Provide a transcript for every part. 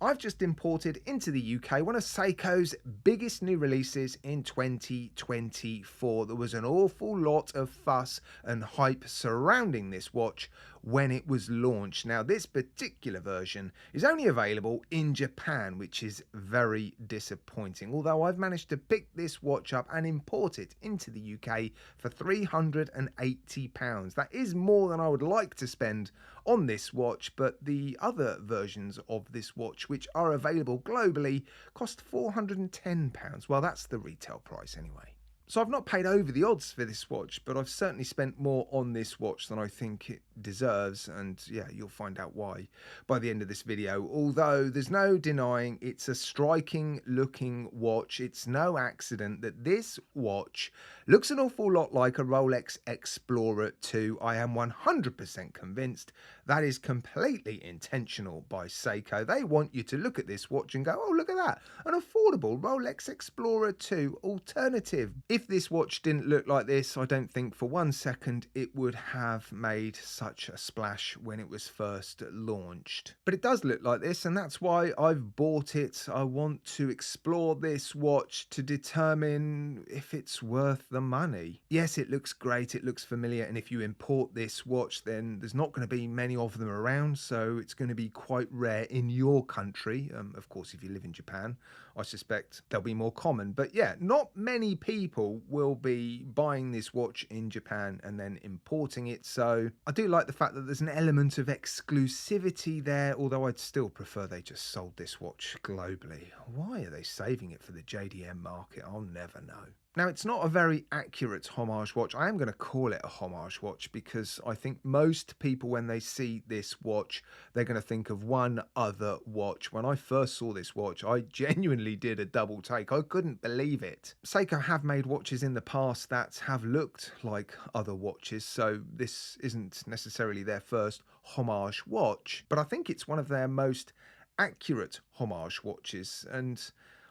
I've just imported into the UK one of Seiko's biggest new releases in 2024. There was an awful lot of fuss and hype surrounding this watch when it was launched. Now, this particular version is only available in Japan, which is very disappointing. Although I've managed to pick this watch up and import it into the UK for £380. That is more than I would like to spend on this watch, but the other versions of this watch, which are available globally, cost £410. Well, that's the retail price anyway. So I've not paid over the odds for this watch, but I've certainly spent more on this watch than I think it deserves, and yeah, you'll find out why by the end of this video. Although there's no denying it's a striking looking watch. It's no accident that this watch looks an awful lot like a Rolex Explorer 2. I am 100% convinced that is completely intentional by Seiko. They want you to look at this watch and go, oh, look at that, an affordable Rolex Explorer 2 alternative. If this watch didn't look like this, I don't think for 1 second it would have made such a splash when it was first launched. But it does look like this, and that's why I've bought it. I want to explore this watch to determine if it's worth the money. Yes, it looks great, it looks familiar, and if you import this watch, then there's not going to be many of them around, so it's going to be quite rare in your country. Of course, if you live in Japan, I suspect they'll be more common. But yeah, not many people will be buying this watch in Japan and then importing it. So I do like the fact that there's an element of exclusivity there, although I'd still prefer they just sold this watch globally. Why are they saving it for the JDM market? I'll never know. Now, it's not a very accurate Homage watch. I am going to call it a Homage watch because I think most people, when they see this watch, they're going to think of one other watch. When I first saw this watch, I genuinely did a double take. I couldn't believe it. Seiko have made watches in the past that have looked like other watches, so this isn't necessarily their first Homage watch, but I think it's one of their most accurate Homage watches, and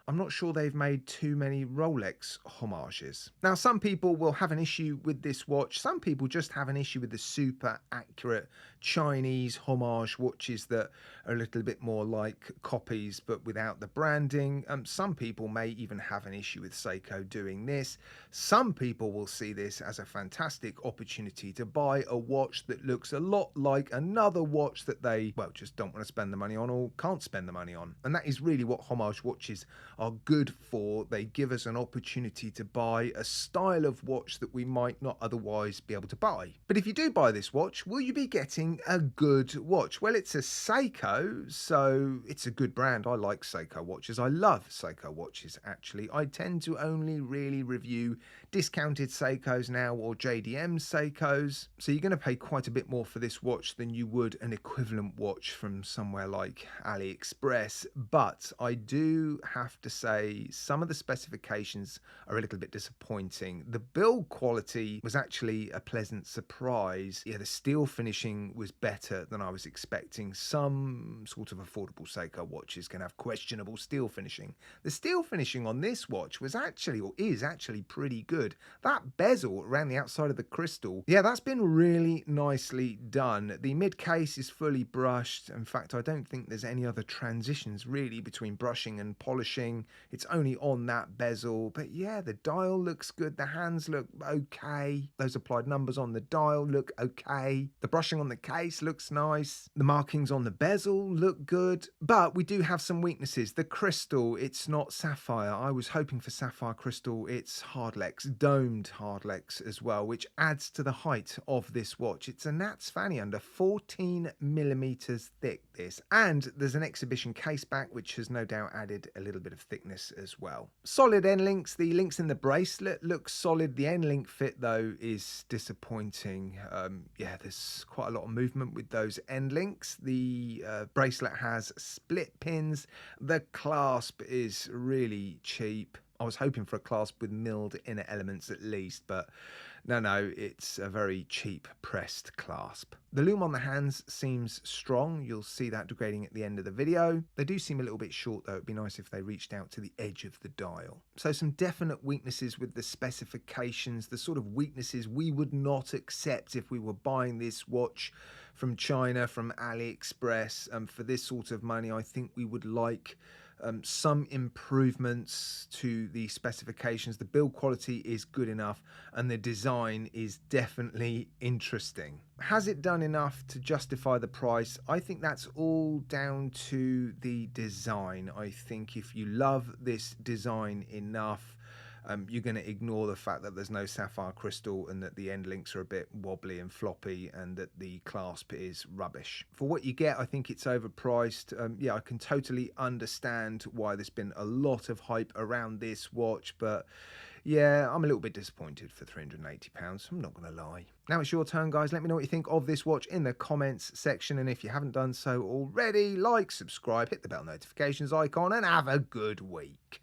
I'm not sure they've made too many Rolex homages. Now, some people will have an issue with this watch. Some people just have an issue with the super accurate Chinese homage watches that are a little bit more like copies but without the branding. Some people may even have an issue with Seiko doing this. Some people will see this as a fantastic opportunity to buy a watch that looks a lot like another watch that they, well, just don't want to spend the money on or can't spend the money on. And that is really what homage watches are good for. They give us an opportunity to buy a style of watch that we might not otherwise be able to buy. But if you do buy this watch, will you be getting a good watch? Well, it's a Seiko, so it's a good brand. I like Seiko watches. I love Seiko watches, actually. I tend to only really review discounted Seikos now, or JDM Seikos. So you're going to pay quite a bit more for this watch than you would an equivalent watch from somewhere like AliExpress. But I do have to say some of the specifications are a little bit disappointing. The build quality was actually a pleasant surprise. Yeah, the steel finishing was better than I was expecting. Some sort of affordable Seiko watches can have questionable steel finishing. The steel finishing on this watch was actually, or is actually, pretty good. That bezel around the outside of the crystal, yeah, that's been really nicely done. The mid case is fully brushed. In fact, I don't think there's any other transitions really between brushing and polishing. It's only on that bezel. But yeah, the dial looks good. The hands look okay. Those applied numbers on the dial look okay. The brushing on the case looks nice. The markings on the bezel look good. But we do have some weaknesses. The crystal, it's not sapphire. I was hoping for sapphire crystal. It's Hardlex, domed Hardlex as well, which adds to the height of this watch. It's a Nats Fanny under 14 millimeters thick, this. And there's an exhibition case back, which has no doubt added a little bit of thickness as well. Solid end links. The links in the bracelet look solid. The end link fit, though, is disappointing. Yeah, there's quite a lot of movement with those end links. The bracelet has split pins. The clasp is really cheap. I was hoping for a clasp with milled inner elements at least, but no, it's a very cheap pressed clasp. The loom on the hands seems strong. You'll see that degrading at the end of the video. They do seem a little bit short, though. It'd be nice if they reached out to the edge of the dial. So some definite weaknesses with the specifications, the sort of weaknesses we would not accept if we were buying this watch from China, from AliExpress. For this sort of money, I think we would like some improvements to the specifications. The build quality is good enough and the design is definitely interesting. Has it done enough to justify the price? I think that's all down to the design. I think if you love this design enough, you're going to ignore the fact that there's no sapphire crystal and that the end links are a bit wobbly and floppy and that the clasp is rubbish. For what you get, I think it's overpriced. Yeah, I can totally understand why there's been a lot of hype around this watch, but yeah, I'm a little bit disappointed for £380. I'm not going to lie. Now it's your turn, guys. Let me know what you think of this watch in the comments section. And if you haven't done so already, like, subscribe, hit the bell notifications icon, and have a good week.